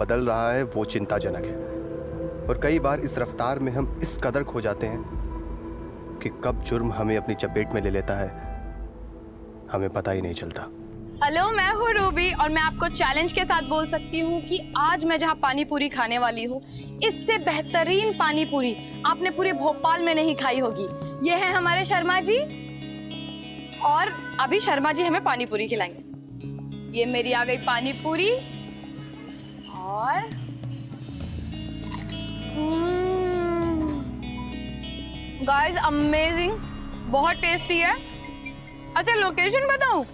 बदल रहा है वो चिंताजनक है। और कई बार इस रफ्तार में हम इस कदर खो जाते हैं कि कब जुर्म हमें अपनी चपेट में ले लेता है हमें पता ही नहीं चलता। हेलो, मैं हूँ रूबी और मैं आपको चैलेंज के साथ बोल सकती हूँ कि आज मैं जहाँ पानी पूरी खाने वाली हूँ, इससे बेहतरीन पानी पूरी आपने पूरे भोपाल में नहीं खाई होगी। ये है हमारे शर्मा जी और अभी शर्मा जी हमें पानी पूरी खिलाएंगे। ये मेरी आ गई पानी पूरी और गाइस अमेजिंग, बहुत टेस्टी है। अच्छा लोकेशन बताऊं?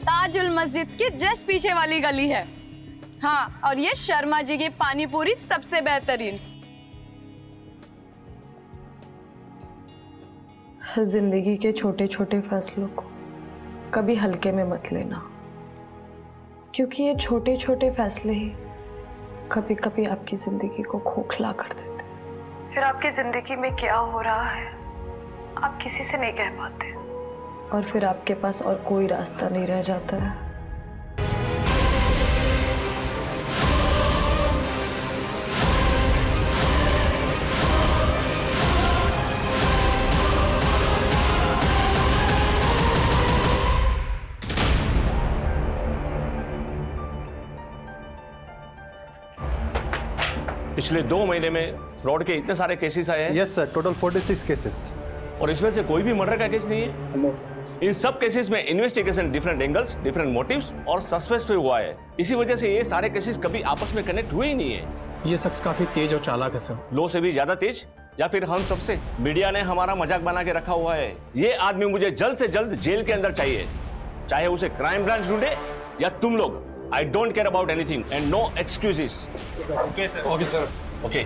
ताजुल मस्जिद के जस्ट पीछे वाली गली है। हाँ, और ये शर्मा जी की पानी पूरी सबसे बेहतरीन। जिंदगी के छोटे छोटे फैसलों को कभी हल्के में मत लेना, क्योंकि ये छोटे छोटे फैसले ही कभी कभी आपकी जिंदगी को खोखला कर देते। फिर आपकी जिंदगी में क्या हो रहा है आप किसी से नहीं कह पाते, और फिर आपके पास और कोई रास्ता नहीं रह जाता है। पिछले 2 महीने में फ्रॉड के इतने सारे केसेस आए हैं। Yes sir, total 46 cases. और इसमें से कोई भी मर्डर का केस नहीं है। इन सब केसेस में investigation different angles, different motives और सस्पेंस पे हुआ है। इसी वजह से ये सारे केसेस कभी आपस में कनेक्ट हुए ही नहीं है। ये शख्स काफी तेज और चालाक है सर। लो से भी ज्यादा तेज, या फिर हम सबसे। मीडिया ने हमारा मजाक बना के रखा हुआ है। ये आदमी मुझे जल्द से जल्द जेल के अंदर चाहिए, चाहे उसे क्राइम ब्रांच ढूंढे या तुम लोग। I don't care about anything and no excuses. Okay sir. Okay sir. Okay.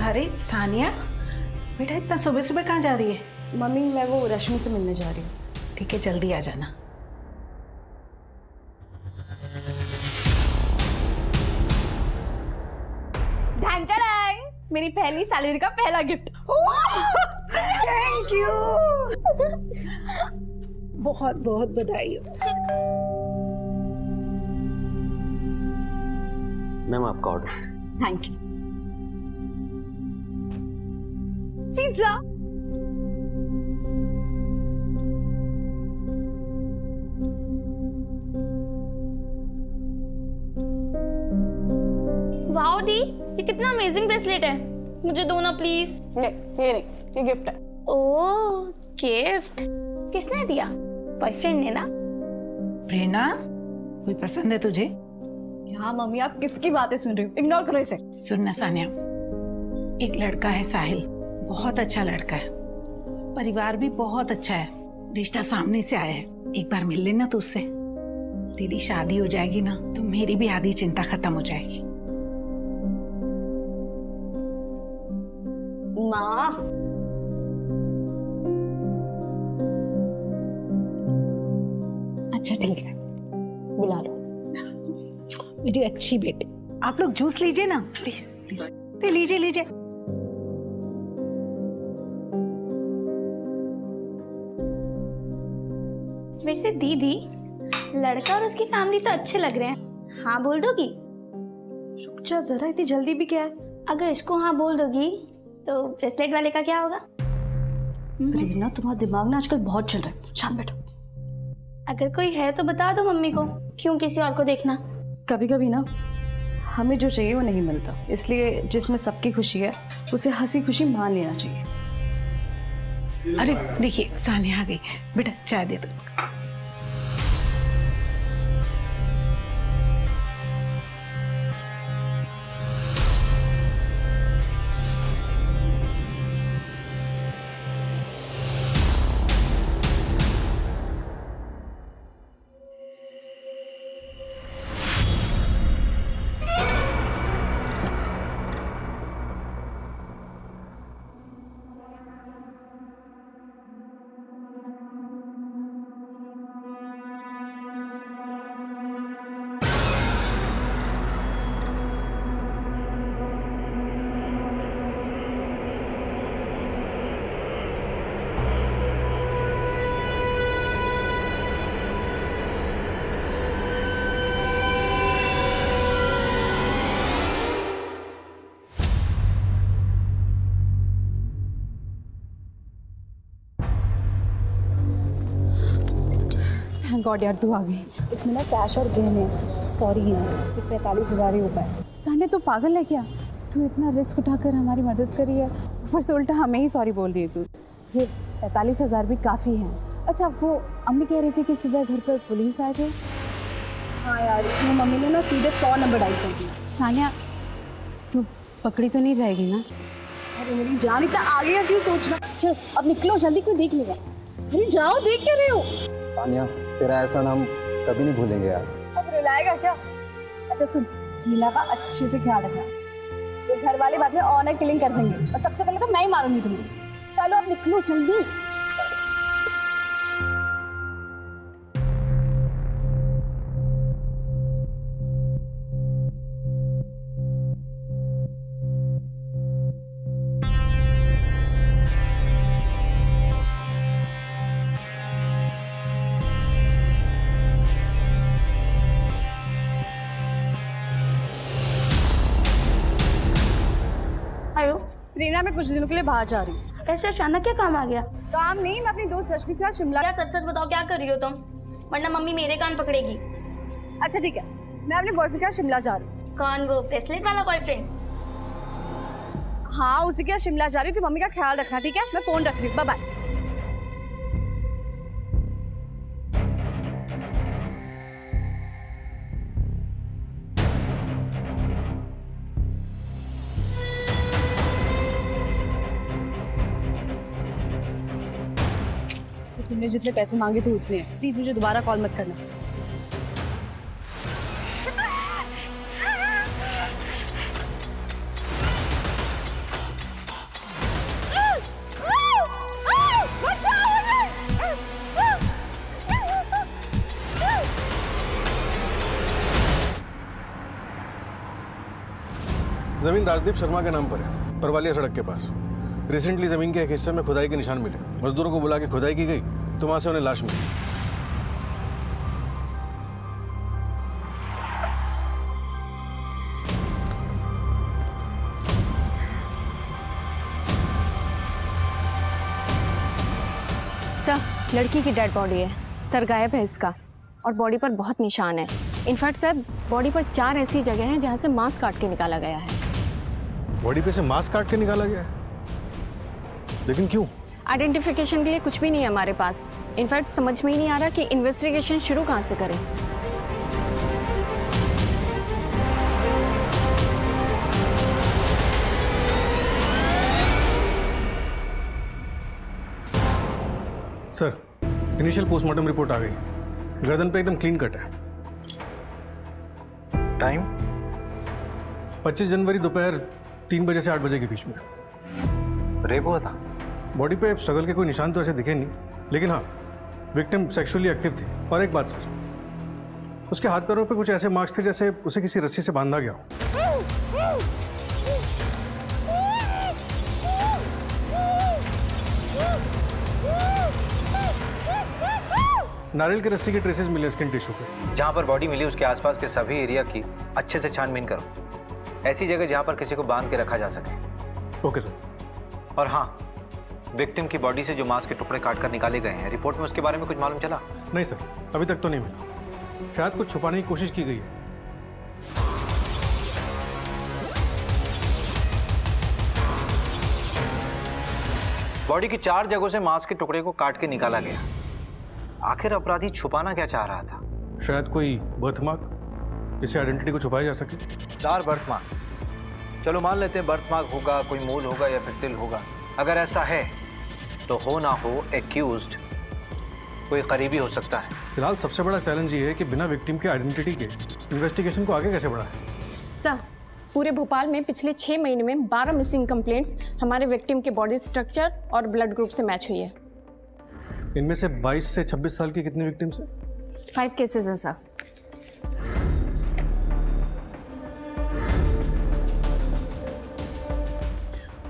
अरे सानिया बेटा, इतना सुबह सुबह कहाँ जा रही है? मम्मी, मैं वो रश्मि से मिलने जा रही हूँ। ठीक है, जल्दी आ जाना। ढंग ढंग, मेरी पहली सैलरी का पहला गिफ्ट। थैंक यू, बहुत बहुत बधाई हो। मैम आपका order. Thank you. Pizza. Wow दी, ये कितना अमेजिंग ब्रेसलेट है। मुझे दो ना प्लीज। नहीं, ये नहीं, ये गिफ्ट है। ओह गिफ्ट, किसने दिया? बॉयफ्रेंड ने ना? प्रेरणा, कोई पसंद है तुझे? हाँ मम्मी, आप किसकी बातें सुन रही हो? इग्नोर करो इसे। सुनना सानिया, एक लड़का है साहिल, बहुत अच्छा लड़का है, परिवार भी बहुत अच्छा है, रिश्ता सामने से आया है। एक बार मिल लेना तो उससे। तेरी शादी हो जाएगी ना तो मेरी भी आधी चिंता खत्म हो जाएगी। माँ, अच्छा ठीक है, बुला लो। मेरी अच्छी बेटी, आप लोग जूस लीजिए ना प्लीज प्लीज। लीजिए लीजिए। वैसे दीदी, लड़का और उसकी फैमिली तो अच्छे लग रहे हैं। हाँ बोल दोगी? रुक जा जरा, इतनी जल्दी भी क्या है? अगर इसको हाँ बोल दोगी तो ब्रेसलेट वाले का क्या होगा? प्रेरणा, तुम्हारा दिमाग ना आजकल बहुत चल रहा है। शांत बैठो। अगर कोई है तो बता दो मम्मी को, क्यों किसी और को देखना। कभी कभी ना हमें जो चाहिए वो नहीं मिलता, इसलिए जिसमें सबकी खुशी है उसे हंसी खुशी मान लेना चाहिए। अरे देखिए, सानिया आ गई। बेटा चाय दे दो। गॉड यार तू आ गई। इसमें ना कैश और गहने सॉरी है सिर्फ 45,000 ही हो पाए। सानिया तू पागल है क्या? तू इतना रिस्क उठाकर हमारी मदद करी है, ऊपर से उल्टा हमें ही सॉरी बोल रही है तू। ये 45,000 भी काफ़ी हैं। अच्छा वो अम्मी कह रही थी कि सुबह घर पर पुलिस आए थे। हाँ यार, वो मम्मी ने ना सीधे 100 नंबर डायल कर दिया। सानिया तू पकड़ी तो नहीं जाएगी ना? अरे मेरी जान, इतना आगे का क्यों सोचना? चल अब निकलो जल्दी, कोई देख लेगा। अरे जाओ, देख क्या रहे हो? सानिया तेरा एहसान हम कभी नहीं भूलेंगे यार। अब रुलाएगा क्या? अच्छा सुन, हीना का अच्छे से ख्याल रखना, तो घर वाले बाद में ऑनर किलिंग कर देंगे और सबसे पहले तो मैं ही मारूंगी तुम्हें। चलो अब निकलो जल्दी। हेलो, रीना, मैं कुछ दिनों के लिए बाहर जा रही हूँ। ऐसे अचानक क्या काम आ गया? काम नहीं, मैं अपनी दोस्त रश्मि के साथ शिमला। क्या सच सच बताओ, क्या कर रही हो तुम? वरना मम्मी मेरे कान पकड़ेगी। अच्छा ठीक है, मैं अपने बॉयफ्रेंड के साथ शिमला जा रही हूँ। कौन, वो ब्रेसलेट वाला बॉयफ्रेंड? हाँ, उसी के साथ शिमला जा रही हूँ, तो मम्मी का ख्याल रखना, ठीक है? मैं फोन रख रही हूँ, बाय बाय। तुमने जितने पैसे मांगे थे उतने, प्लीज मुझे दोबारा कॉल मत करना। जमीन राजदीप शर्मा के नाम पर है, परवालिया सड़क के पास। रिसेंटली जमीन के एक हिस्से में खुदाई के निशान मिले। मजदूरों को बुला के खुदाई की गई तो वहां से उन्हें लाश मिली। सर, लड़की की डेड बॉडी है, सर गायब है इसका और बॉडी पर बहुत निशान है। इनफैक्ट सर, बॉडी पर 4 ऐसी जगह हैं जहां से मांस काट के निकाला गया है। बॉडी पे से मांस काट के निकाला गया है, लेकिन क्यों? आइडेंटिफिकेशन के लिए कुछ भी नहीं है हमारे पास। इनफैक्ट समझ में ही नहीं आ रहा कि इन्वेस्टिगेशन शुरू कहाँ से करें। सर, इनिशियल पोस्टमार्टम रिपोर्ट आ गई। गर्दन पे एकदम क्लीन कट है। टाइम 25 जनवरी दोपहर 3 बजे से 8 बजे के बीच में। रेप हुआ था? बॉडी पे स्ट्रगल के कोई निशान तो ऐसे दिखे नहीं, लेकिन हाँ, विक्टिम सेक्सुअली एक्टिव थी। और एक बात सर, उसके हाथ पैरों पे कुछ ऐसे मार्क्स थे जैसे उसे किसी रस्सी से बांधा गया हो। नारियल की रस्सी के ट्रेसेस मिले स्किन टिश्यू पे। जहाँ पर बॉडी मिली उसके आसपास के सभी एरिया की अच्छे से छानबीन करो, ऐसी जगह जहाँ पर किसी को बांध के रखा जा सके। Okay sir. और हाँ, विक्टिम की बॉडी से जो मांस के टुकड़े काट कर निकाले गए हैं, रिपोर्ट में उसके बारे में कुछ मालूम चला? नहीं सर, अभी तक तो नहीं मिला। शायद कुछ छुपाने की कोशिश की गई है। बॉडी की 4 जगहों से मांस के टुकड़े को काट के निकाला गया। आखिर अपराधी छुपाना क्या चाह रहा था? शायद कोई बर्थमार्क, जिससे आइडेंटिटी को छुपाया जा सके। 4 बर्थमार्क, चलो मान लेते हैं बर्थमार्क होगा, कोई मूल होगा या फिर तिल होगा। अगर ऐसा है तो हो ना हो एक्यूज्ड कोई करीबी हो सकता है। फिलहाल सबसे बड़ा चैलेंज ये है कि बिना विक्टिम के आइडेंटिटी के इन्वेस्टिगेशन को आगे कैसे बढ़ाएं। सर, पूरे भोपाल में पिछले 6 महीने में 12 मिसिंग कंप्लेंट्स हमारे विक्टिम के बॉडी स्ट्रक्चर और ब्लड ग्रुप से मैच हुई है। इनमें से 22 से 26 साल की कितनी विक्टिम्स हैं? 5 केसेस हैं सर।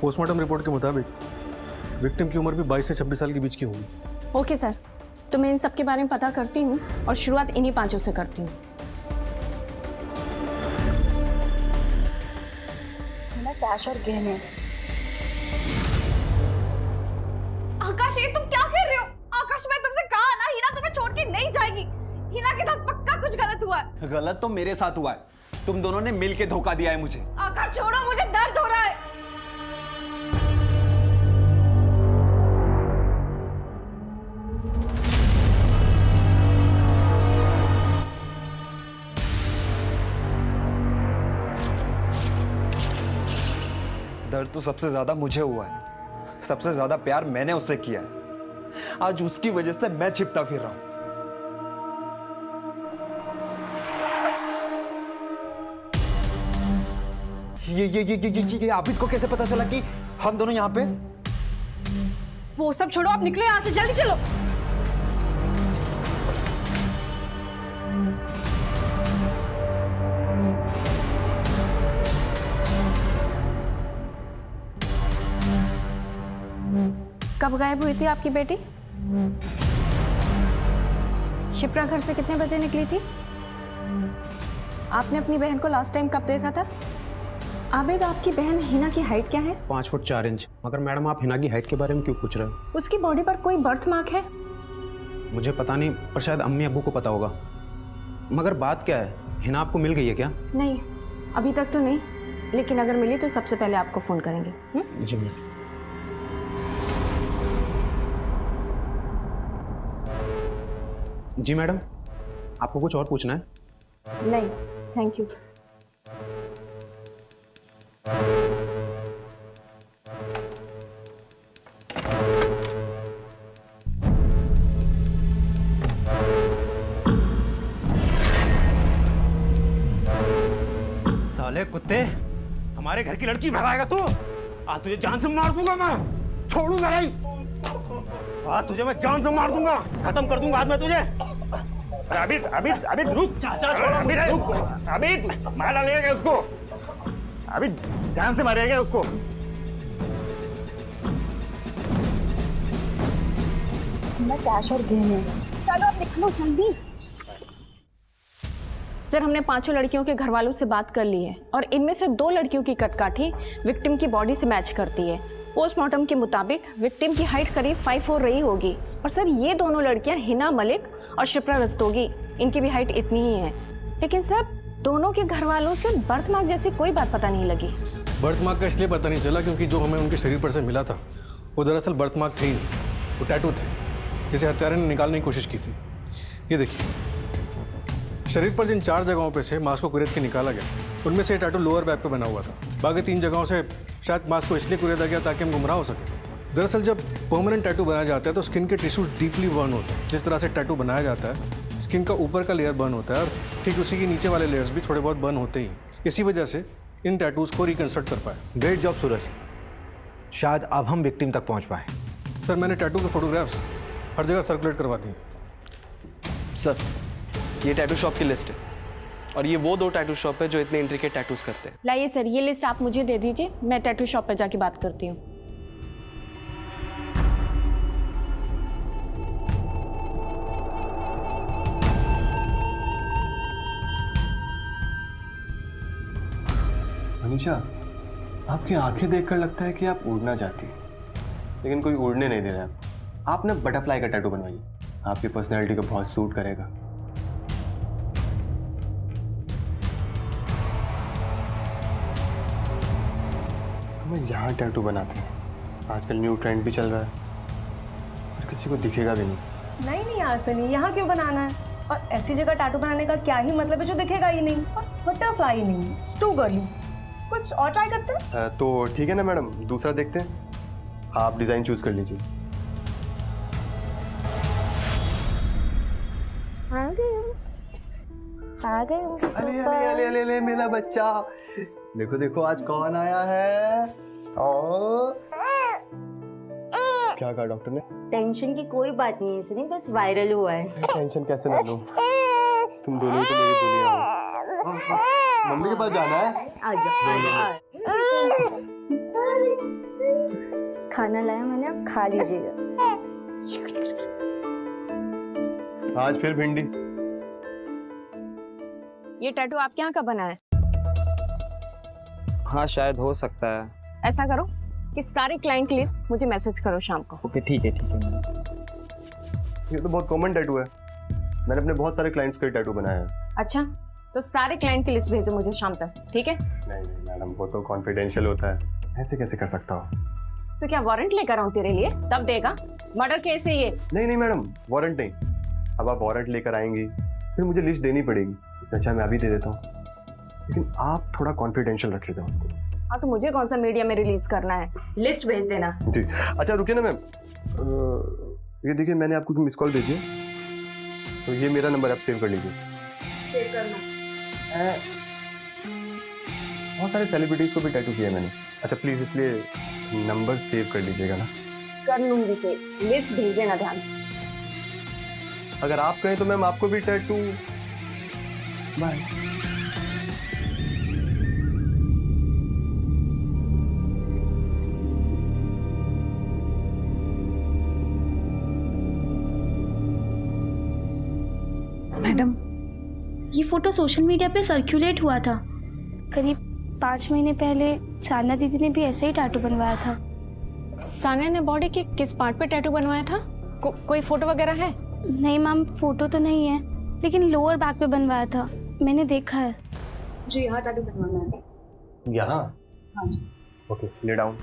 पोस्टमार्टम रिपोर्ट के मुताबिक विक्टिम की उम्र भी 22 से 26 साल के बीच की होगी। ओके सर, तो मैं इन सब के बारे में पता करती हूँ और शुरुआत इन्हीं 5 से करती हूँ। कैश और गहने। आकाश, ये तुम क्या कर रहे हो? आकाश, मैं तुमसे कहा ना, हीना तुम्हें छोड़ के नहीं जाएगी। हिना के साथ पक्का कुछ गलत हुआ है। गलत तो मेरे साथ हुआ है, तुम दोनों ने मिल के धोखा दिया है मुझे। आकाश छोड़ो, मुझे दर्द हो रहा है। दर्द तो सबसे ज्यादा मुझे हुआ है, सबसे ज्यादा प्यार मैंने उससे किया है। आज उसकी वजह से मैं छिपता फिर रहा हूं। ये आबिद को कैसे पता चला कि हम दोनों यहाँ पे? वो सब छोड़ो, आप निकलो यहाँ से, जल्दी चलो। कब गायब हुई थी आपकी बेटी? शिप्रा घर से कितने बजे निकली थी? आपने अपनी बहन को लास्ट टाइम कब देखा था? आबिद, आपकी बहन हिना की हाइट क्या है? 5 फुट 4 इंच। मगर मैडम, आप हिना की हाइट के बारे में क्यों पूछ रहे हो? उसकी बॉडी पर कोई बर्थ मार्क है? मुझे पता नहीं, पर शायद अम्मी अब्बू को पता होगा। मगर बात क्या है, हिना आपको मिल गई है क्या? नहीं, अभी तक तो नहीं, लेकिन अगर मिली तो सबसे पहले आपको फोन करेंगे। जी जी मैडम, आपको कुछ और पूछना है? नहीं, थैंक यू। साले कुत्ते, हमारे घर की लड़की भगाएगा तू? आज तुझे जान से मार दूंगा मैं, छोड़ूंगा नहीं। आज तुझे मैं जान से मार दूंगा, खत्म कर दूंगा आज मैं तुझे। अबिद अबिद अबिद रुक, चाचा छोड़ो मुझे। अबिद मार डालेगा उसको, अबिद जान से मारेगा उसको। इसमें कैश और गहने। चलो अब निकलो जल्दी। सर, हमने 5 लड़कियों के घर वालों से बात कर ली है और इनमें से 2 लड़कियों की कदकाठी विक्टिम की बॉडी से मैच करती है। पोस्टमार्टम के मुताबिक विक्टिम की हाइट करीब 5'4" रही होगी। और सर, ये दोनों लड़कियां हिना मलिक और शिप्रा रस्तोगी, इनकी भी हाइट इतनी ही है। लेकिन सर, दोनों के घर वालों से बर्थ मार्क जैसी कोई बात पता नहीं लगी। बर्थ मार्क का इसलिए पता नहीं चला क्योंकि जो हमें उनके शरीर पर से मिला था वो दरअसल बर्थ मार्क थे ही, वो टैटू थे जिसे हत्यारे ने निकालने की कोशिश की थी। ये देखिए, शरीर पर जिन 4 जगहों पे से मांस को कुरेद के निकाला गया, उनमें से टैटू लोअर बैक पे बना हुआ था। बाकी 3 जगहों से शायद मांस को इसलिए कुरेदा गया ताकि हम गुमराह हो सके। दरअसल जब परमानेंट टैटू बनाया जाता है तो स्किन के टिश्यूज डीपली बर्न होते हैं। जिस तरह से टैटू बनाया जाता है, स्किन का ऊपर का लेयर बर्न होता है और ठीक उसी के नीचे वाले लेयर्स भी थोड़े बहुत बर्न होते ही। इसी वजह से इन टैटूज को रिकंस्ट्रक्ट कर पाए। ग्रेट जॉब सूरज, शायद अब हम विक्टिम तक पहुंच पाए। सर, मैंने टैटू के फोटोग्राफ्स हर जगह सर्कुलेट करवा दिए। सर, ये टैटू शॉप की लिस्ट है और ये वो 2 टैटू शॉप है जो इतने इंट्रिकेट टैटूज करते हैं। लाइए सर, ये लिस्ट आप मुझे दे दीजिए, मैं टैटू शॉप पर जाके बात करती हूँ। मनीषा, आपकी आंखें देखकर लगता है कि आप उड़ना चाहती हैं, लेकिन कोई उड़ने नहीं दे रहा है। आप ना बटरफ्लाई का टैटू बनवाइए, आपकी पर्सनैलिटी को बहुत सूट करेगा। हमें यहाँ टैटू बनाते हैं, आजकल न्यू ट्रेंड भी चल रहा है और किसी को दिखेगा भी नहीं। नहीं आसनी, यहाँ क्यों बनाना है? और ऐसी जगह टैटू बनाने का क्या ही मतलब है जो दिखेगा ही नहीं? और बटरफ्लाई नहीं, टू गर्ली। कुछ और ट्राई करते हैं? तो ठीक है ना मैडम, दूसरा देखते हैं। आप डिज़ाइन चूज कर लीजिए। आ गए अले अले अले अले अले मेरा बच्चा, देखो देखो आज कौन आया है। क्या कहा डॉक्टर ने? टेंशन की कोई बात नहीं है सनी, बस वायरल हुआ है। टेंशन कैसे ना लूं, तुम दोनों तो मेरी दुनिया हो। मम्मी के पास जाना है? आ जाओ। खाना लाया मैंने, आप खा लीजिएगा। आज फिर भिंडी। ये टैटू आपके यहाँ का बना है? हाँ, शायद हो सकता है। ऐसा करो कि सारे क्लाइंट की लिस्ट मुझे मैसेज करो शाम को। ओके, ठीक है मैम। ये तो बहुत कॉमन टैटू है, मैंने अपने बहुत सारे क्लाइंट्स के टैटू बनाए हैं। अच्छा, तो सारे क्लाइंट की लिस्ट भेज दो मुझे शाम तक, ठीक है? नहीं नहीं मैडम, वो तो कॉन्फिडेंशियल होता है, ऐसे कैसे कर सकता हूँ? तो क्या वारंट लेकर आऊं तेरे लिए, तब देगा? मर्डर केस है ये। नहीं नहीं मैडम, वारंट नहीं। अब आप वारंट लेकर आएंगी फिर मुझे लिस्ट देनी पड़ेगी, इससे अच्छा मैं अभी दे देता हूँ, लेकिन आप थोड़ा कॉन्फिडेंशियल रख लेते हैं उसको। हाँ, तो मुझे कौन सा मीडिया में रिलीज करना है, लिस्ट भेज देना। जी अच्छा रुकिए ना मैम, ये देखिए मैंने आपको मिस कॉल भेजी है, तो ये मेरा नंबर आप सेव कर लीजिए। सेव करना। बहुत सारे सेलिब्रिटीज को भी टैटू किया है मैंने। अच्छा प्लीज इसलिए नंबर सेव कर लीजिएगा ना। कर लूंगी से, लिस्ट भेज देना ध्यान से। अगर आप कहें तो मैम आपको भी टैटू। बाय। मैडम, ये फोटो सोशल मीडिया पे सर्कुलेट हुआ था। करीब 5 महीने पहले सान्या दीदी ने भी ऐसे ही टैटू बनवाया था। सान्या ने बॉडी के किस पार्ट पे टैटू बनवाया था? कोई फोटो वगैरह है? नहीं मैम, फोटो तो नहीं है, लेकिन लोअर बैक पे बनवाया था, मैंने देखा है। जी यहाँ टैटू बनवाना है। यहाँ? हाँ जी। Okay, lay down.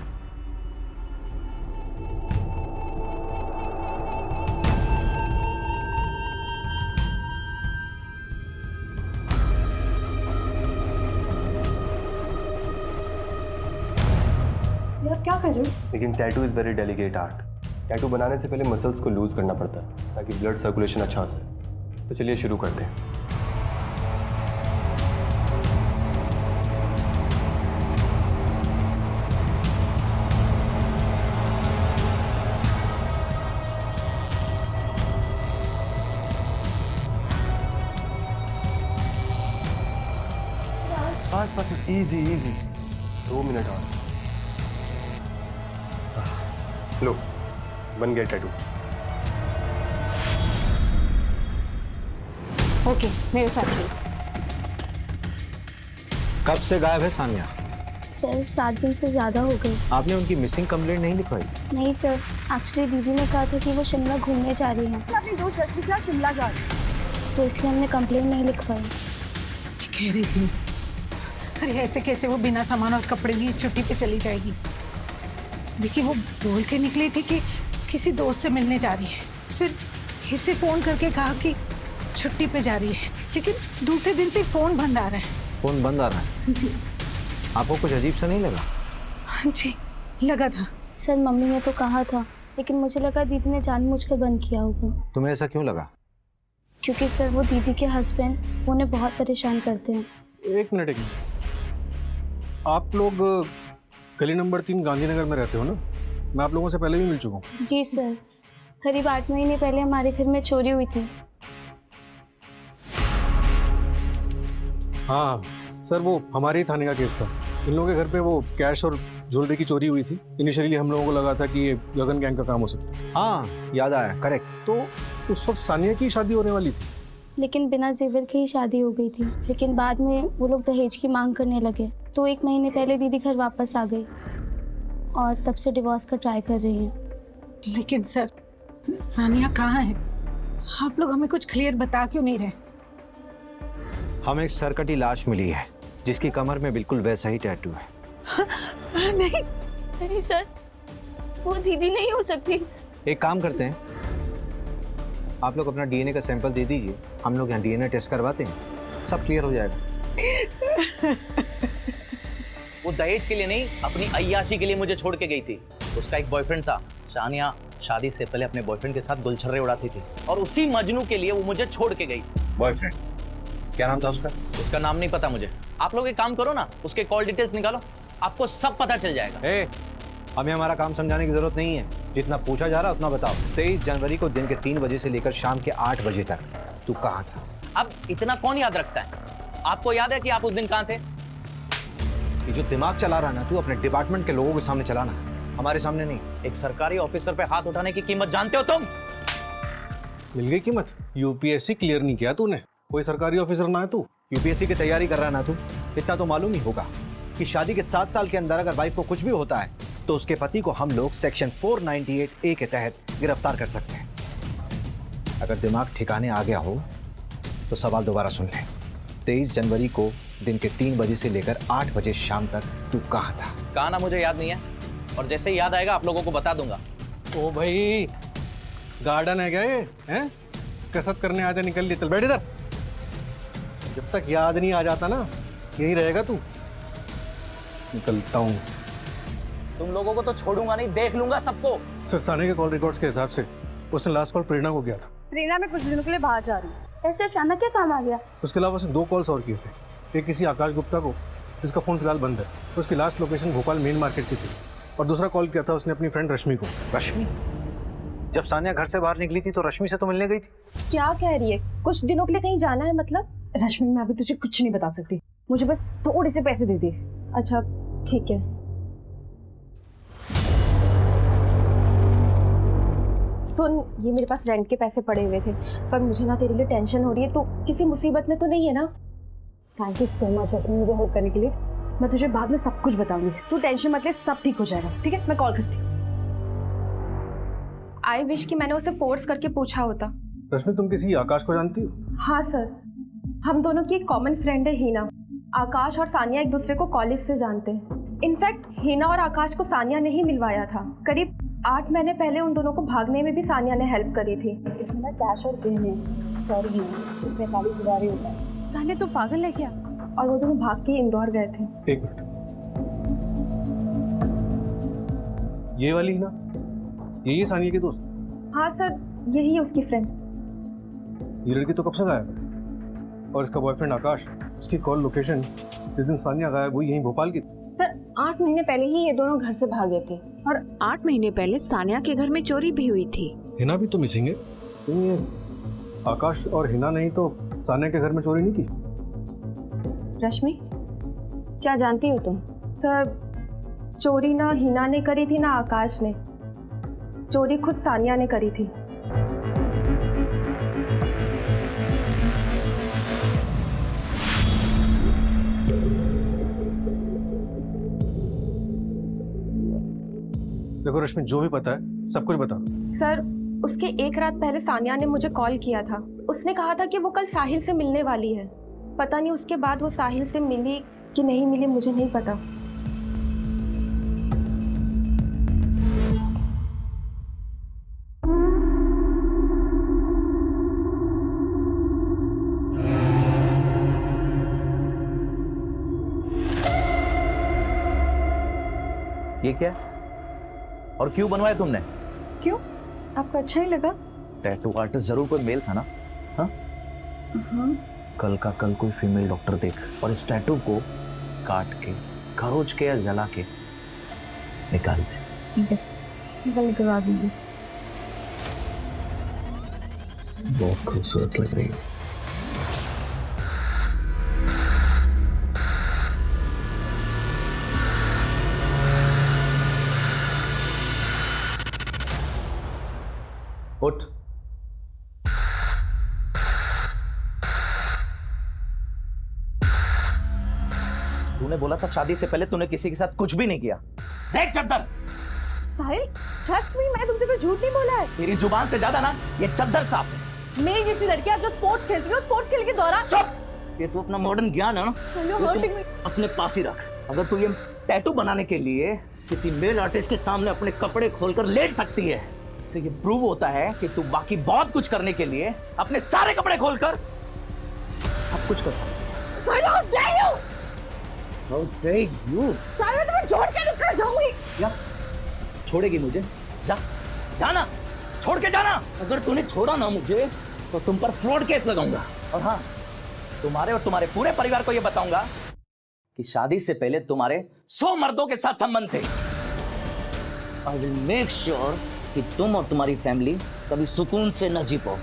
आप क्या कर रहे हो? लेकिन tattoo is very delicate art. Tattoo बनाने से पहले मसल्स को लूज करना पड़ता है ताकि ब्लड सर्कुलेशन अच्छा हो सके। तो चलिए शुरू करते हैं। बस इजी इजी, 2 मिनट और। लो, बन गया टैटू। ओके, मेरे साथ चलो। कब से गायब है सान्या? सर 7 दिन से ज़्यादा हो गई। आपने उनकी मिसिंग कंप्लेंट नहीं लिखवाई? नहीं सर, एक्चुअली दीदी ने कहा था कि वो शिमला घूमने जा रही हैं, अपनी दोस्त रश्मि के साथ शिमला जा रही है। तो इसलिए हमने कंप्लेंट नहीं लिखवाई। मैं कह रही थी, अरे ऐसे कैसे वो बिना सामान और कपड़े लिए छुट्टी पे चली जाएगी? देखिए वो बोल के निकली थी कि किसी दोस्त से मिलने जा रही है, फिर इसे फ़ोन करके कहा कि छुट्टी पे जा रही है, लेकिन दूसरे दिन से फ़ोन बंद आ रहा है। फ़ोन बंद आ रहा है? जी। आपको कुछ अजीब सा नहीं लगा? हाँ जी, लगा था। सर मम्मी ने तो कहा था, लेकिन मुझे लगा दीदी ने जानबूझकर बंद किया होगा। तुम्हें ऐसा क्यों लगा? क्योंकि सर वो दीदी के हस्बैंड उन्हें बहुत परेशान करते हैं। एक मिनट, आप लोग गली नंबर 3 गांधीनगर में रहते हो ना? मैं आप लोगों से पहले भी मिल चुका हूँ। जी सर, करीब 8 महीने पहले हमारे घर में चोरी हुई थी। हाँ सर, वो हमारे ही थाने का केस था। इन लोगों के घर पे वो कैश और ज्वेलरी की चोरी हुई थी। इनिशियली हम लोगों को लगा था कि ये गगन गैंग का काम हो सकता है। हाँ याद आया, करेक्ट। तो उस वक्त सानिया की शादी होने वाली थी, लेकिन बिना जेवर के ही शादी हो गई थी। लेकिन बाद में वो लोग दहेज की मांग करने लगे, तो 1 महीने पहले दीदी घर वापस आ गई और तब से डिवोर्स का ट्राई कर रही हैं। लेकिन सर सानिया कहाँ है? आप लोग हमें कुछ क्लियर बता क्यों नहीं रहे? हमें एक सरकटी लाश मिली है जिसकी कमर में बिल्कुल वैसा ही टैटू है। नहीं नहीं सर, वो दीदी नहीं हो सकती। एक काम करते हैं, आप लोग अपना डीएनए का सैंपल दे दीजिए, हम लोग यहाँ डीएनए टेस्ट करवाते हैं, सब क्लियर हो जाएगा। वो दहेज के लिए नहीं, अपनी अय्याशी के लिए मुझे छोड़ के गई थी। उसका एक बॉयफ्रेंड था। सानिया शादी से पहले अपने बॉयफ्रेंड के साथ गुलछर्रे उड़ाती थी और उसी मजनू के लिए वो मुझे छोड़ के गई। बॉयफ्रेंड? क्या नाम था उसका? उसका नाम नहीं पता मुझे। आप लोग एक काम करो ना, उसके कॉल डिटेल्स निकालो, आपको सब पता चल जाएगा। हमें हमारा काम समझाने की जरूरत नहीं है, जितना पूछा जा रहा है उतना बताओ। 23 जनवरी को दिन के 3 बजे से लेकर शाम के 8 बजे तक तू कहाँ था? अब इतना कौन याद रखता है? आपको याद है कि आप उस दिन कहाँ थे? ये जो दिमाग चला रहा है ना तू, अपने डिपार्टमेंट के लोगों के सामने चलाना, हमारे सामने नहीं। एक सरकारी ऑफिसर पे हाथ उठाने की कीमत जानते हो तुम? मिल गई कीमत। यूपीएससी क्लियर नहीं किया तूने, कोई सरकारी ऑफिसर ना है तू। यूपीएससी की तैयारी कर रहा है ना तू, इतना तो मालूम ही होगा कि शादी के 7 साल के अंदर अगर वाइफ को कुछ भी होता है तो उसके पति को हम लोग सेक्शन 498A के तहत गिरफ्तार कर सकते हैं। अगर दिमाग ठिकाने आ गया हो तो सवाल दोबारा सुन ले। 23 जनवरी को दिन के 3 बजे से लेकर 8 बजे शाम तक तू कहाँ था? कहा ना मुझे याद नहीं है, और जैसे ही याद आएगा आप लोगों को बता दूंगा। ओ भाई, गार्डन है क्या ये? हैं? कसरत करने आते निकल लिए, चल बैठ इधर। जब तक याद नहीं आ जाता ना, यही रहेगा तू। निकलता हूँ। तुम लोगों को तो छोड़ूंगा नहीं, देख लूंगा सबको। सर, साने के कॉल रिकॉर्ड्स के हिसाब से उसने लास्ट कॉल प्रेरणा को किया था। प्रेरणा में कुछ दिनों के लिए बाहर जा रही हूँ। ऐसे अचानक क्या काम आ गया? उसके अलावा उसने 2 कॉल्स और किए थे। एक किसी आकाश गुप्ता को, जिसका फ़ोन फिलहाल बंद है। उसकी last location Bhopal main market की थी। और दूसरा कॉल किया था उसने अपनी फ्रेंड रश्मि को। रश्मि? जब सानिया घर से बाहर निकली थी तो रश्मि से तो मिलने गई थी। क्या कह रही है? कुछ दिनों के लिए कहीं जाना है मतलब? रश्मि, मैं अभी तुझे कुछ नहीं बता सकती, मुझे बस थोड़े से पैसे दे दे। अच्छा ठीक है। सुन, ये मेरे पास रेंट के पैसे पड़े हुए थे, पर मुझे ना तेरे लिए टेंशन हो रही है। तो किसी मुसीबत में तो नहीं है ना? थैंक यू सो मच मुझे हेल्प करने के लिए। मैं तुझे बाद में सब कुछ बताऊंगी, तू टेंशन मत ले, सब ठीक हो जाएगा। ठीक है, मैं कॉल करती हूँ। आई विश कि मैंने उसे फोर्स करके पूछा होता। रश्मि, तुम किसी आकाश को जानती हो? हाँ सर, हम दोनों की एक कॉमन फ्रेंड है हीना। आकाश और सानिया एक दूसरे को कॉलेज से जानते हैं। इनफैक्ट हीना और आकाश को सानिया ने ही मिलवाया था। करीब 8 महीने पहले उन दोनों को भागने में भी सानिया ने हेल्प करी थी। इसमें ना कैश और गहने, सॉरी सिर्फ 45,000 ही होता है। सानिया तो पागल है क्या? और वो दोनों भाग के इंदौर गए थे। एक मिनट, ये वाली ही ना? यही है सानिया की दोस्त? हाँ सर, यही है उसकी फ्रेंड। ये लड़की तो कब से गायब है? और इसका बॉयफ्रेंड आकाश, उसकी कॉल लोकेशन जिस दिन सानिया गायब हुई यहीं भोपाल की। सर 8 महीने पहले ही ये दोनों घर से भागे थे, और 8 महीने पहले सानिया के घर में चोरी भी हुई थी। हिना भी तो मिसिंग है। ये आकाश और हिना नहीं तो सानिया के घर में चोरी नहीं की? रश्मि, क्या जानती हो तुम? सर, चोरी ना हिना ने करी थी ना आकाश ने, चोरी खुद सानिया ने करी थी। देखो रश्मि, जो भी पता है सब कुछ बता दो। सर, उसके एक रात पहले सानिया ने मुझे कॉल किया था। उसने कहा था कि वो कल साहिल से मिलने वाली है। पता नहीं उसके बाद वो साहिल से मिली कि नहीं मिली, मुझे नहीं पता। ये क्या? और क्यों बनवाया तुमने? क्यों? आपको अच्छा नहीं लगा? टैटू आर्टिस्ट जरूर कोई मेल था ना? हाँ? कल का कल कोई फीमेल डॉक्टर देख और इस टैटू को काट के, खरोच के या जला के निकाल दे। ठीक है, निकलवा दूंगी। बहुत खूबसूरत लग रही है। उठ। तूने बोला था शादी से पहले तूने किसी के साथ कुछ भी नहीं किया। देख चद्दर। साहिल, ट्रस्ट मी, मैंने तुमसे कोई झूठ नहीं बोला है। तेरी जुबान से ज्यादा ना ये चद्दर साफ है। मेरी जैसी लड़कियां जो स्पोर्ट्स खेलती है, स्पोर्ट्स खेलने के दौरान। चुप। ये तू अपना मॉडर्न ज्ञान है ना, ये तू अपने पास ही रख। अगर तू ये टैटू बनाने के लिए किसी मेल आर्टिस्ट के सामने अपने कपड़े खोलकर लेट सकती है, इससे ये प्रूव होता है कि तू बाकी बहुत कुछ करने के लिए अपने सारे कपड़े खोलकर सब कुछ कर सकती है। साहिल, how dare you? How dare you? साहिल, मैं तुम्हें छोड़ के निकल जाऊंगी। या छोड़ेगी मुझे? जा, जाना, छोड़ के जाना। अगर तूने छोड़ा ना मुझे तो तुम पर फ्रॉड केस लगाऊंगा। और हाँ, तुम्हारे और तुम्हारे पूरे परिवार को यह बताऊंगा कि शादी से पहले तुम्हारे 100 मर्दों के साथ संबंध थे। आई विल मेक श्योर कि तुम और तुम्हारी फैमिली कभी सुकून से न जी पाओ।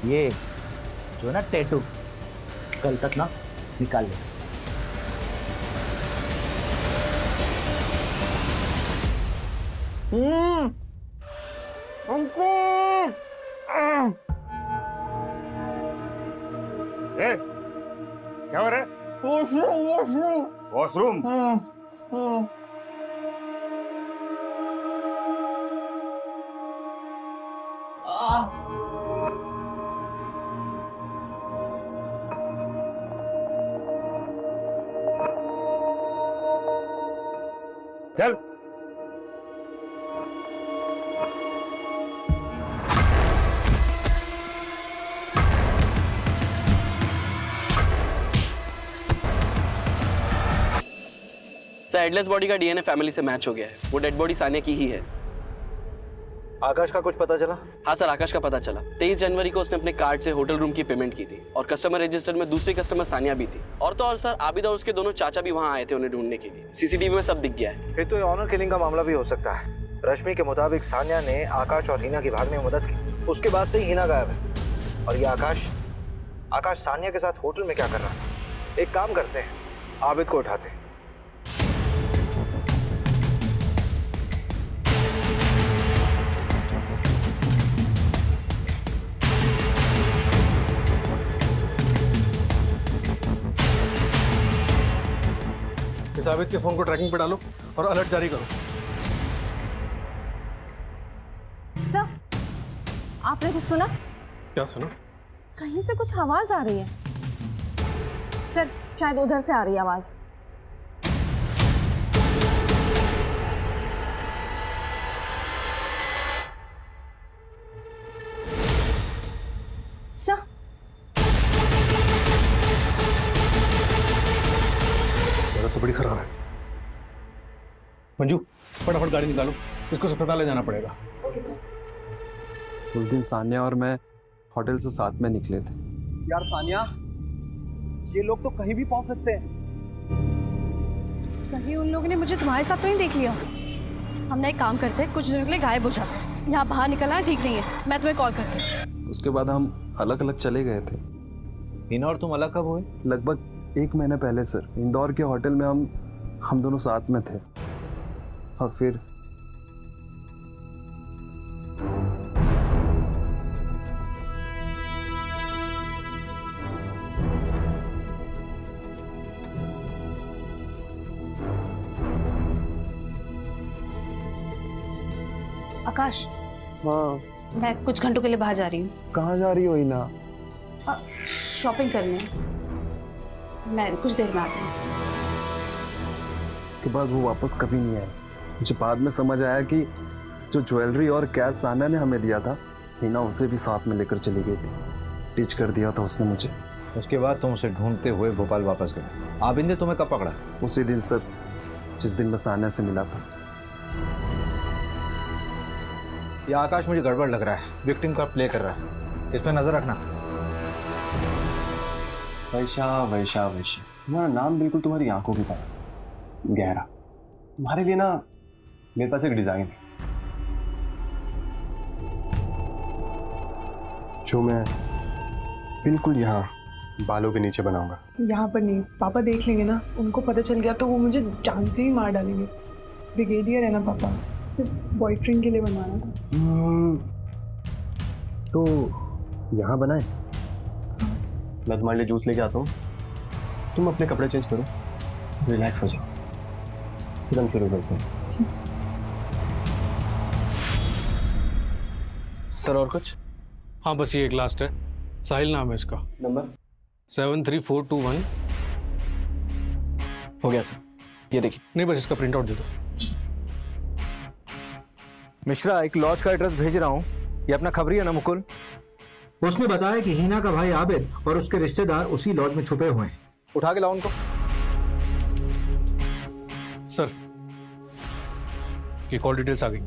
ये जो है ना टैटू, कल तक ना निकाल ले। क्या हो रहा है? वॉशरूम। चल। सर एडलेस बॉडी का डीएनए फैमिली से मैच हो गया है। वो डेड बॉडी सानिया की ही है। आकाश का कुछ पता चला? हाँ सर, आकाश का पता चला। 23 जनवरी को उसने अपने कार्ड से होटल रूम की पेमेंट की थी और कस्टमर रजिस्टर में दूसरी कस्टमर सानिया भी थी। और तो और सर, आबिद और उसके दोनों चाचा भी वहाँ आए थे उन्हें ढूंढने के लिए। सीसीटीवी में सब दिख गया है। फिर तो ये ऑनर किलिंग का मामला भी हो सकता है। रश्मि के मुताबिक सानिया ने आकाश और हिना की भागने में मदद की, उसके बाद से ही हिना गायब है। और ये आकाश सानिया के साथ होटल में क्या कर रहा था? एक काम करते हैं, आबिद को उठाते हैं। इस आबिद के फोन को ट्रैकिंग पे डालो और अलर्ट जारी करो। सर, आपने कुछ सुना? क्या सुना? कहीं से कुछ आवाज आ रही है। सर, शायद उधर से आ रही है आवाज। सर, तो बड़ी खराब है। मंजू, फटाफट गाड़ी निकालो, इसको अस्पताल ले जाना पड़ेगा। Okay sir. उस दिन सानिया और मैं होटल से साथ में निकले थे। यार सानिया, ये लोग तो कहीं भी पहुंच सकते हैं। कहीं उन लोगों ने मुझे तुम्हारे साथ तो नहीं देख लिया। हमने एक काम करते हैं, कुछ दिनों के लिए गायब हो जाते हैं। यहाँ बाहर निकलना ठीक नहीं है। मैं तुम्हें कॉल करती हूँ। उसके बाद हम अलग अलग चले गए थे। हिना और तुम अलग कब हुए? लगभग 1 महीने पहले सर। इंदौर के होटल में हम दोनों साथ में थे। और फिर आकाश, हाँ, मैं कुछ घंटों के लिए बाहर जा रही हूँ। कहाँ जा रही हो हिना? शॉपिंग करने। मैं कुछ देर में आती हूँ। इसके बाद वो वापस कभी नहीं आए। मुझे बाद में समझ आया कि जो ज्वेलरी और कैश सानिया ने हमें दिया था, हिना उसे भी साथ में लेकर चली गई थी। टीच कर दिया था उसने मुझे। उसके बाद तुम उसे ढूंढते हुए भोपाल वापस गए। आबिद ने तुम्हें कब पकड़ा? उसी दिन सर, जिस दिन मैं सानिया से मिला था। ये आकाश मुझे गड़बड़ लग रहा है। विक्टिम का प्ले कर रहा है, इस पर नजर रखना। वैशा, तुम्हारा नाम बिल्कुल तुम्हारी आंखों की तरह, गहरा। तुम्हारे लिए ना मेरे पास एक डिजाइन है जो मैं बिल्कुल यहाँ बालों के नीचे बनाऊंगा। यहाँ पर नहीं, पापा देख लेंगे ना, उनको पता चल गया तो वो मुझे जान से ही मार डालेंगे। ब्रिगेडियर है ना पापा, सिर्फ बॉयफ्रेंड के लिए बनवाना था। तो यहाँ बनाए, मैं तुम्हारे लिए जूस लेके आता हूँ। तुम अपने कपड़े चेंज करो, रिलैक्स हो जाओ, फिर हम शुरू करते हैं। सर और कुछ? हाँ, बस ये एक लास्ट है। साहिल नाम है इसका। नंबर 73421। हो गया सर, ये देखिए। नहीं, बस इसका प्रिंट आउट दे दो। मिश्रा, एक लॉज का एड्रेस भेज रहा हूँ। ये अपना खबरी है ना मुकुल? उसने बताया कि हिना का भाई आबिद और उसके रिश्तेदार उसी लॉज में छुपे हुए हैं। उठा के लाओ उनको। सर, ये कॉल डिटेल्स आ गई।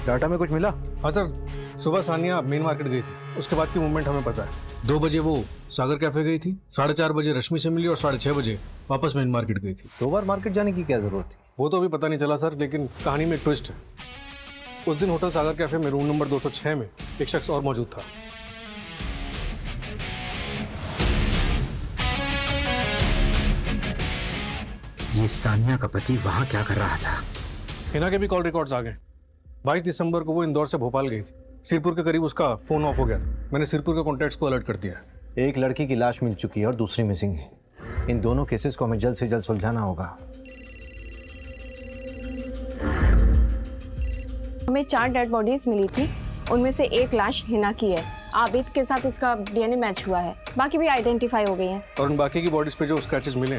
डाटा में कुछ मिला? हाँ सर, सुबह सानिया मेन मार्केट गई थी, उसके बाद की मूवमेंट हमें पता है। 2 बजे वो सागर कैफे गई थी, 4:30 बजे रश्मि से मिली और 6:30 बजे वापस मेन मार्केट गई थी। 2 बार मार्केट जाने की क्या जरूरत थी? वो तो अभी पता नहीं चला सर, लेकिन कहानी में एक ट्विस्ट है। उस दिन होटल सागर कैफे में रूम नंबर 206 में एक शख्स और मौजूद था। ये सानिया का पति वहां क्या कर रहा था? हिना के भी कॉल रिकॉर्ड्स आ गए। 22 दिसंबर को वो इंदौर से भोपाल गई थी। सिरपुर के करीब उसका फोन ऑफ हो गया था। मैंने सिरपुर के कॉन्टैक्ट्स को अलर्ट कर दिया है। एक लड़की की लाश मिल चुकी है और दूसरी मिसिंग है। इन दोनों केसेस को हमें जल्द से जल्द सुलझाना होगा। हमें 4 डेड बॉडीज मिली थी, उनमें से एक लाश हिना की है। आबिद के साथ उसका डीएनए मैच हुआ है, बाकी भी आइडेंटिफाई हो गई हैं। और उन बाकी की बॉडीज पे जो स्क्रैचेस मिले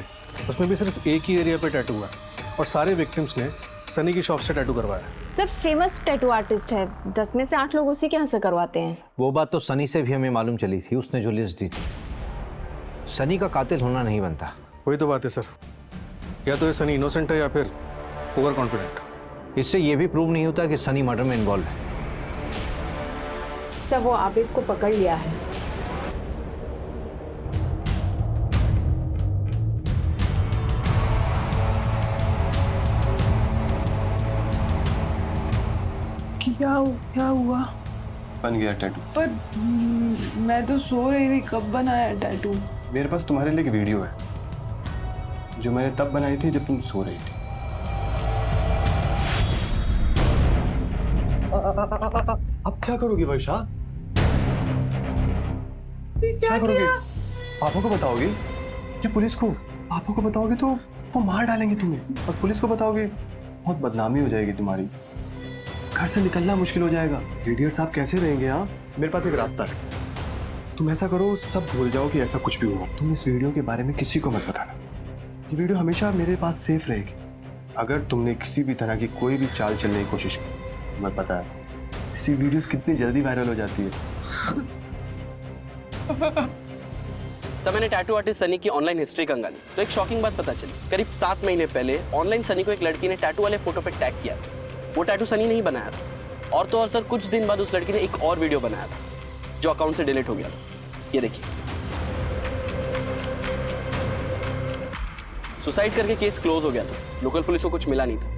उसमें भी सिर्फ एक ही एरिया पे टैटू हुआ है और सारे विक्टिम्स ने सनी की शॉप से टैटू करवाया है। सर फेमस टैटू आर्टिस्ट है, 10 में से 8 लोग उसी के यहाँ से करवाते हैं। वो बात तो सनी से भी हमें मालूम चली थी, उसने जो लिस्ट दी थी। सनी का कातिल होना नहीं बनता। वही तो बात है सर, या तो ये सनी इनोसेंट है या फिर ओवर कॉन्फिडेंट। इससे ये भी प्रूव नहीं होता कि सनी मर्डर में इन्वॉल्व है। सब वो आबिद को पकड़ लिया है। क्या हुआ? बन गया टैटू। पर मैं तो सो रही थी, कब बनाया टैटू? मेरे पास तुम्हारे लिए एक वीडियो है जो मैंने तब बनाई थी जब तुम सो रही थी। अब क्या करोगी वर्षा? क्या करोगी? पापा को बताओगी या पुलिस को? पापा को बताओगी तो वो मार डालेंगे तुम्हें, और पुलिस को बताओगी बहुत बदनामी हो जाएगी तुम्हारी। घर से निकलना मुश्किल हो जाएगा। लीडर साहब कैसे रहेंगे आप? मेरे पास एक रास्ता है। तुम ऐसा करो, सब भूल जाओ कि ऐसा कुछ भी हुआ। तुम इस वीडियो के बारे में किसी को मत बताना। ये वीडियो हमेशा मेरे पास सेफ रहेगी। अगर तुमने किसी भी तरह की कोई भी चाल चलने की कोशिश की, तुम्हें पता है ऐसी वीडियोस कितनी जल्दी वायरल हो जाती है। तब मैंने टैटू आर्टिस्ट सनी की ऑनलाइन हिस्ट्री कंगाली तो एक शॉकिंग बात पता चली। करीब 7 महीने पहले ऑनलाइन सनी को एक लड़की ने टैटू वाले फोटो पे टैग किया था। वो टैटू सनी नहीं बनाया था। और तो और सर, कुछ दिन बाद उस लड़की ने एक और वीडियो बनाया था जो अकाउंट से डिलीट हो गया था। ये देखिए, सुसाइड करके केस क्लोज हो गया था। लोकल पुलिस को कुछ मिला नहीं था।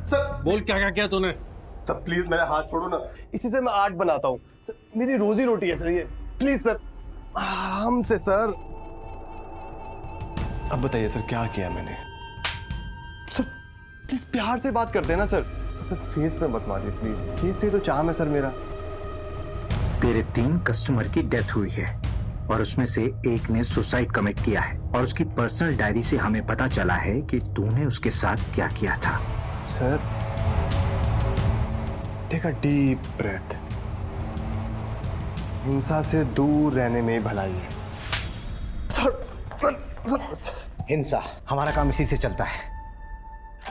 सर बोल क्या किया तूने? सर प्लीज मेरा हाथ छोड़ो ना, इसी से मैं आर्ट बनाता हूँ। मेरी रोजी रोटी है सर ये। प्लीज सर, आराम से सर। अब बताइए सर क्या किया मैंने? सर प्लीज प्यार से बात करते हैं ना सर। सर फेस पे मत मारिए प्लीज, फेस से तो चाम है सर मेरा। तेरे 3 कस्टमर की डेथ हुई है और उसमें से एक ने सुसाइड कमिट किया है, और उसकी पर्सनल डायरी से हमें पता चला है कि तूने उसके साथ क्या किया था। Sir take a deep breath. हिंसा से दूर रहने में भलाई है। हिंसा, हमारा काम इसी से चलता है।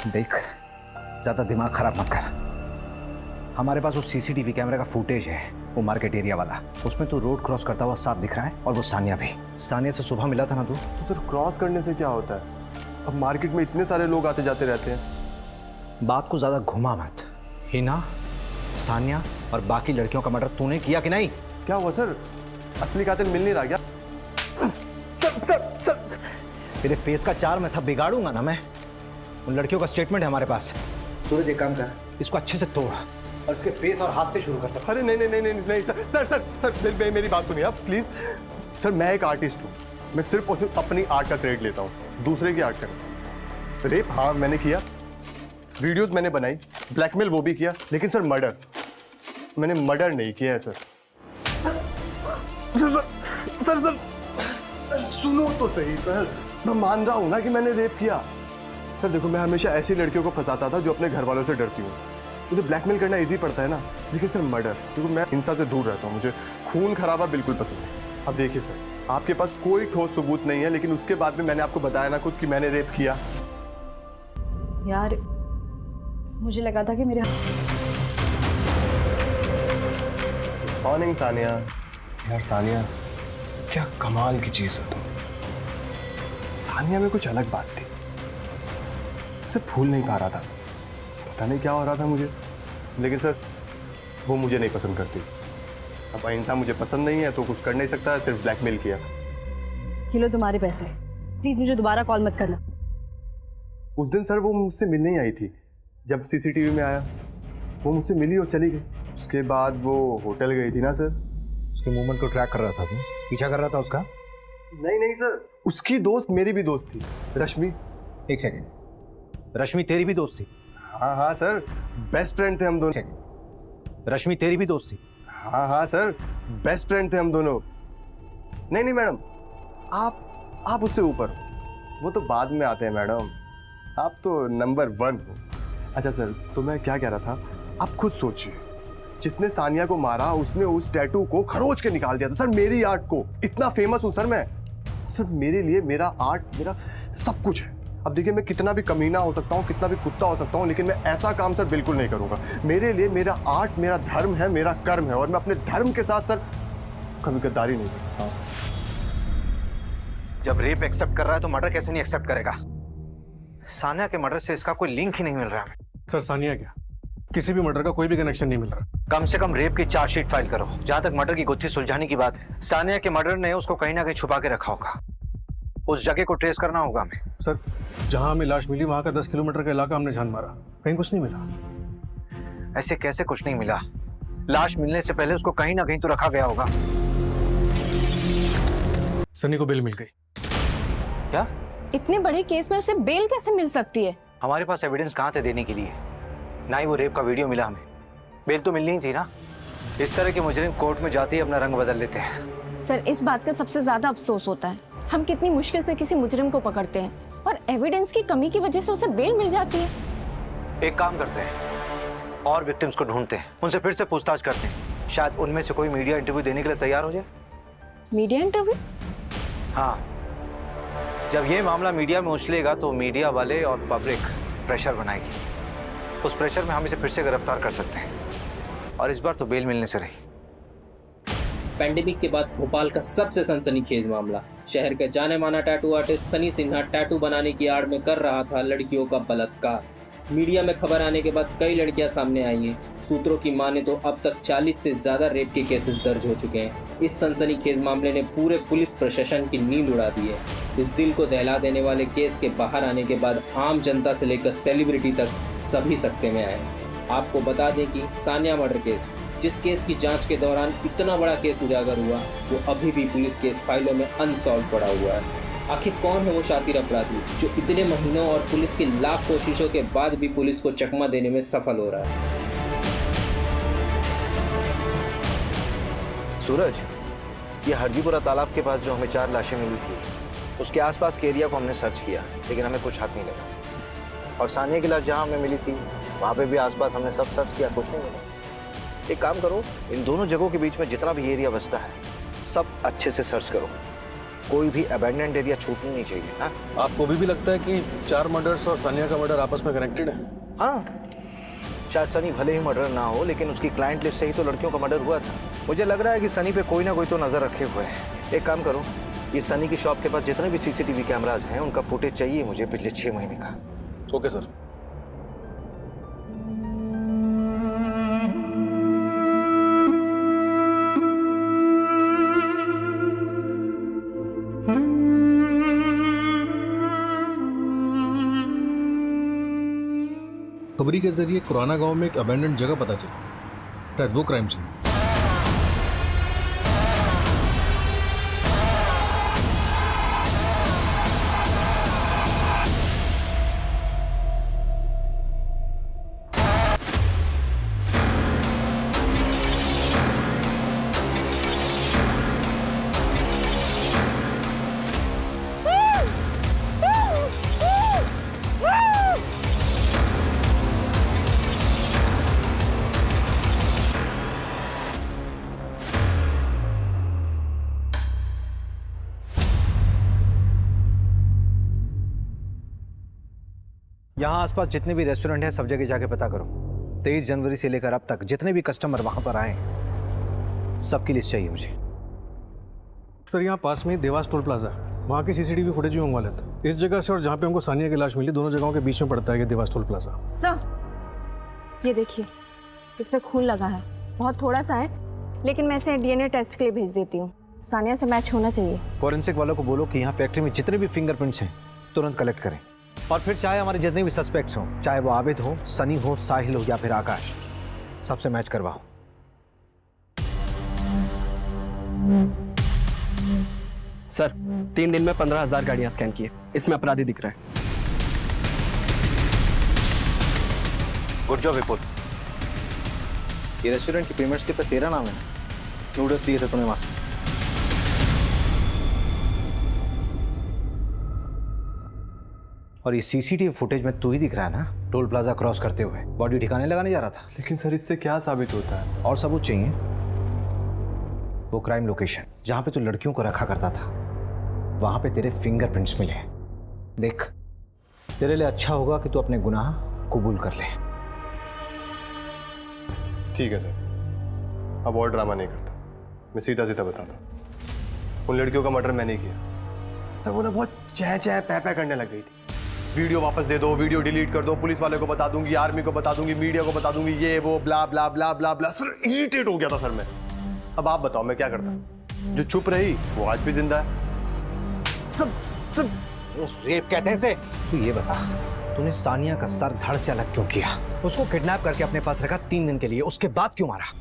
देख, ज्यादा दिमाग खराब मत कर। हमारे पास वो सीसीटीवी कैमरे का फुटेज है, वो मार्केट एरिया वाला। उसमें तू रोड क्रॉस करता हुआ साफ दिख रहा है, और वो सानिया भी। सानिया से सुबह मिला था ना तू? तो सर क्रॉस करने से क्या होता है? अब मार्केट में इतने सारे लोग आते जाते रहते हैं। बात को ज्यादा घुमा मत। हिना, सानिया और बाकी लड़कियों का मर्डर तूने किया कि नहीं? क्या हुआ सर? असली कातिल मिल नहीं रहा क्या? सर तेरे फेस का चार मैं सब बिगाड़ूंगा ना मैं। उन लड़कियों का स्टेटमेंट है हमारे पास। सूरज एक काम कर, इसको अच्छे से तोड़ और इसके फेस और हाथ से शुरू कर सकता। अरे नहीं सर, मेरी बात सुनिए आप प्लीज। सर मैं एक आर्टिस्ट हूँ, मैं सिर्फ और सिर्फ अपनी आर्ट का क्रेडिट लेता हूँ, दूसरे की आर्ट का। रेप हाँ मैंने किया, वीडियोस मैंने बनाई, ब्लैकमेल वो भी किया, लेकिन सर मर्डर मैंने मर्डर नहीं किया है सर। सर सुनो तो सही सर, मैं मान रहा हूँ ना कि मैंने रेप किया। सर देखो, मैं हमेशा ऐसी लड़कियों को फंसाता था जो अपने घर वालों से डरती हूँ। मुझे ब्लैकमेल करना इजी पड़ता है ना, लेकिन सर मर्डर, देखो मैं हिंसा से दूर रहता हूँ, मुझे खून खराबा बिल्कुल पसंद है। अब देखिए सर, आपके पास कोई ठोस सबूत नहीं है, लेकिन उसके बाद भी मैंने आपको बताया ना खुद कि मैंने रेप किया। यार मुझे लगा था कि मेरे मॉर्निंग सानिया। यार सानिया, क्या कमाल की चीज हो तुम। सानिया में कुछ अलग बात थी, उसे भूल नहीं पा रहा था, पता नहीं क्या हो रहा था मुझे, लेकिन सर वो मुझे नहीं पसंद करती। अब इंसान मुझे पसंद नहीं है तो कुछ कर नहीं सकता, सिर्फ ब्लैकमेल किया। ये लो तुम्हारे पैसे, प्लीज मुझे दोबारा कॉल मत करना। उस दिन सर वो मुझसे मिलने ही आई थी, जब सीसीटीवी में आया वो मुझसे मिली और चली गई। उसके बाद वो होटल गई थी ना सर। उसके मूवमेंट को ट्रैक कर रहा था, तू पीछा कर रहा था उसका? नहीं सर, उसकी दोस्त मेरी भी दोस्त थी, रश्मि। एक सेकेंड, रश्मि तेरी भी दोस्त थी? हाँ सर, बेस्ट फ्रेंड थे हम दोनों। रश्मि तेरी भी दोस्त थी? हाँ सर, बेस्ट फ्रेंड थे हम दोनों। नहीं मैडम, आप उससे ऊपर हो, वो तो बाद में आते हैं मैडम, आप तो नंबर 1 हो। अच्छा सर, तो मैं क्या कह रहा था, आप खुद सोचिए, जिसने सानिया को मारा उसने उस टैटू को खरोच के निकाल दिया था सर, मेरी आर्ट को। इतना फेमस हूं सर मैं। सर मेरे लिए मेरा आर्ट मेरा सब कुछ है। अब देखिए मैं कितना भी कमीना हो सकता हूँ, कितना भी कुत्ता हो सकता हूँ, लेकिन मैं ऐसा काम सर बिल्कुल नहीं करूंगा। मेरे लिए मेरा आर्ट मेरा धर्म है, मेरा कर्म है, और मैं अपने धर्म के साथ सर कभी गद्दारी नहीं कर सकता सर। जब रेप एक्सेप्ट कर रहा है तो मर्डर कैसे नहीं एक्सेप्ट करेगा? सानिया के मर्डर से इसका कोई लिंक ही नहीं मिल रहा है। सर सानिया क्या, किसी भी मर्डर का कोई भी कनेक्शन नहीं मिल रहा। कम से कम रेप की चार्जशीट फाइल करो। जहां तक मर्डर की गुत्थी सुलझाने की बात है, सानिया के मर्डर ने उसको कहीं ना कहीं छुपा के रखा होगा। उस जगह को ट्रेस करना होगा हमें। सर जहां हमें लाश मिली वहां का 10 किलोमीटर का इलाका हमने छान मारा, कहीं कुछ नहीं मिला। ऐसे कैसे कुछ नहीं मिला? लाश मिलने से पहले उसको कहीं ना कहीं तो रखा गया होगा। सनी को बेल मिल गई। क्या? इतने बड़े केस में उसे बेल कैसे मिल सकती है? हमारे पास एविडेंस कहाँ थे देने के लिए? ना ही वो रेप का वीडियो मिला हमें। बेल तो मिलनी ही थी ना। इस तरह के मुजरिम कोर्ट में जाते ही अपना रंग बदल लेते हैं। सर इस बात का सबसे ज्यादा अफसोस होता है, हम कितनी मुश्किल से किसी मुजरिम को पकड़ते हैं और एविडेंस की कमी की वजह से उसे बेल मिल जाती है। एक काम करते हैं और विक्टिम्स को ढूंढते हैं, उनसे फिर से पूछताछ करते हैं। शायद उनमें से कोई मीडिया इंटरव्यू देने के लिए तैयार हो जाए। Media interview? हाँ, जब ये मामला मीडिया में उछलेगा तो मीडिया वाले और पब्लिक प्रेशर बनाएगी। उस प्रेशर में हम इसे फिर से गिरफ्तार कर सकते हैं, और इस बार तो बेल मिलने से रही। पैंडेमिक के बाद भोपाल का सबसे सनसनीखेज मामला। शहर का जाने माना tattoo artist Sunny Sinha tattoo बनाने की आड़ में कर रहा था लड़कियों का बलात्कार। मीडिया में खबर आने के बाद कई लड़कियां सामने आई हैं। सूत्रों की माने तो अब तक 40 से ज्यादा रेप के केसेस दर्ज हो चुके हैं। इस सनसनीखेज मामले ने पूरे पुलिस प्रशासन की नींद उड़ा दी है। इस दिल को दहला देने वाले केस के बाहर आने के बाद आम जनता से लेकर सेलिब्रिटी तक सभी सकते में आए। आपको बता दें कि सानिया मर्डर केस, जिस केस की जांच के दौरान इतना बड़ा केस उजागर हुआ, वो अभी भी पुलिस केस फाइलों में अनसॉल्व पड़ा हुआ है। आखिर कौन है वो शातिर अपराधी जो इतने महीनों और पुलिस की लाख कोशिशों के बाद भी पुलिस को चकमा देने में सफल हो रहा है? सूरज, ये हरजीपुरा तालाब के पास जो हमें 4 लाशें मिली थी, उसके आसपास के एरिया को हमने सर्च किया, लेकिन हमें कुछ हाथ नहीं लगा। और सानिया की लाश जहाँ हमें मिली थी वहाँ पे भी आसपास हमने सब सर्च किया, कुछ नहीं मिला। एक काम करो, इन दोनों जगहों के बीच में जितना भी एरिया बचता है सब अच्छे से सर्च करो। कोई भी अबैंडन्ड एरिया छूटना नहीं चाहिए। हाँ, आपको भी लगता है कि 4 मर्डर्स और सानिया का मर्डर आपस में कनेक्टेड है? हाँ, शायद सनी भले ही मर्डर ना हो, लेकिन उसकी क्लाइंट लिस्ट से ही तो लड़कियों का मर्डर हुआ था। मुझे लग रहा है कि सनी पे कोई ना कोई तो नजर रखे हुए है। एक काम करो, ये सनी की शॉप के पास जितने भी सीसीटीवी कैमराज हैं उनका फुटेज चाहिए मुझे पिछले 6 महीने का। Okay sir. खबरी के जरिए खुराना गांव में एक अबैंडन्ड जगह पता चली, शायद वो क्राइम सीन। यहाँ आसपास जितने भी रेस्टोरेंट हैं सब जगह जाके पता करो। 23 जनवरी से लेकर अब तक जितने भी कस्टमर वहाँ पर आए सबकी लिस्ट चाहिए मुझे। सर यहाँ पास में देवास टोल प्लाजा है, वहाँ की सीसीटीवी फुटेज भी मंगवा लेते। इस जगह से और जहाँ पे हमको सानिया की लाश मिली, दोनों जगहों के बीच में पड़ता है ये देवास टोल प्लाजा। सर ये देखिए, इस पे खून लगा है, बहुत थोड़ा सा है, लेकिन मैं इसे डीएनए टेस्ट के लिए भेज देती हूँ। सानिया से मैच होना चाहिए। फॉरेंसिक वालों को बोलो कि यहाँ फैक्ट्री में जितने भी फिंगरप्रिंट्स हैं तुरंत कलेक्ट करें, और फिर चाहे हमारे जितने भी सस्पेक्ट्स हों, चाहे वो आबिद हो, सनी हो, साहिल हो या फिर आकाश, सबसे मैच करवाओ। सर 3 दिन में 15,000 गाड़ियां स्कैन किए, इसमें अपराधी दिख रहा है। गुड जॉब विपुल। ये रेस्टोरेंट की पेमेंट स्लिप पे तेरा नाम है, नूडल्स दिए थे तूने वहां से। और ये सीसीटीवी फुटेज में तू ही दिख रहा है ना, टोल प्लाजा क्रॉस करते हुए बॉडी ठिकाने लगाने जा रहा था। लेकिन सर इससे क्या साबित होता है? और सबूत चाहिए? वो क्राइम लोकेशन जहां पे तू लड़कियों को रखा करता था, वहां पे तेरे फिंगरप्रिंट्स मिले। देख, तेरे लिए अच्छा होगा कि तू अपने गुनाह कबूल कर ले। ठीक है सर, अब और ड्रामा नहीं करता, मैं सीधा सीधा बताता हूँ। उन लड़कियों का मर्डर मैंने किया। सर वो ना बहुत चै चै पै पै करने लग गई थी। वीडियो वापस दे दो, वीडियो डिलीट कर दो, पुलिस वाले को बता दूंगी, आर्मी को बता दूंगी, मीडिया को बता दूंगी, ये वो ब्ला ब्ला ब्ला ब्ला ब्ला। सर इरिटेट हो गया था सर मैं। अब आप बताओ मैं क्या करता? जो चुप रही वो आज भी जिंदा है। सब रेप कहते हैं इसे। तू ये बता, तूने सानिया का सर धड़ से अलग क्यों किया? उसको किडनैप करके अपने पास रखा 3 दिन के लिए, उसके बाद क्यों मारा?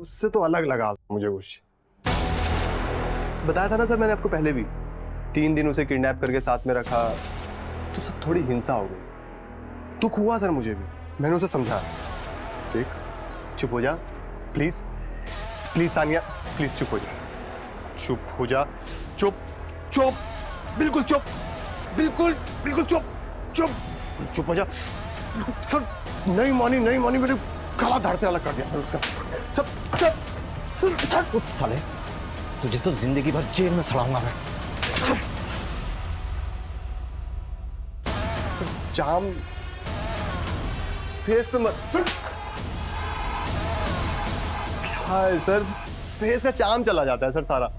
उससे तो अलग लगा मुझे कुछ। बताया था ना सर मैंने आपको पहले भी, 3 दिन उसे किडनैप करके साथ में रखा तो सर थोड़ी हिंसा हो गई। दुख हुआ सर मुझे भी, मैंने उसे समझाया। देख चुप हो जा प्लीज, प्लीज सानिया प्लीज चुप हो जा, चुप हो जा, चुप चुप बिल्कुल चुप, बिल्कुल बिल्कुल चुप चुप चुप हो जा। सर नहीं मानी मेरे गला धड़ से अलग कर दिया सर उसका। सब सब साले, तुझे तो जिंदगी भर जेल में सड़ाऊंगा मैं। जाम फेस पे मत। क्या है सर, फेस का चाम चला जाता है सर सारा।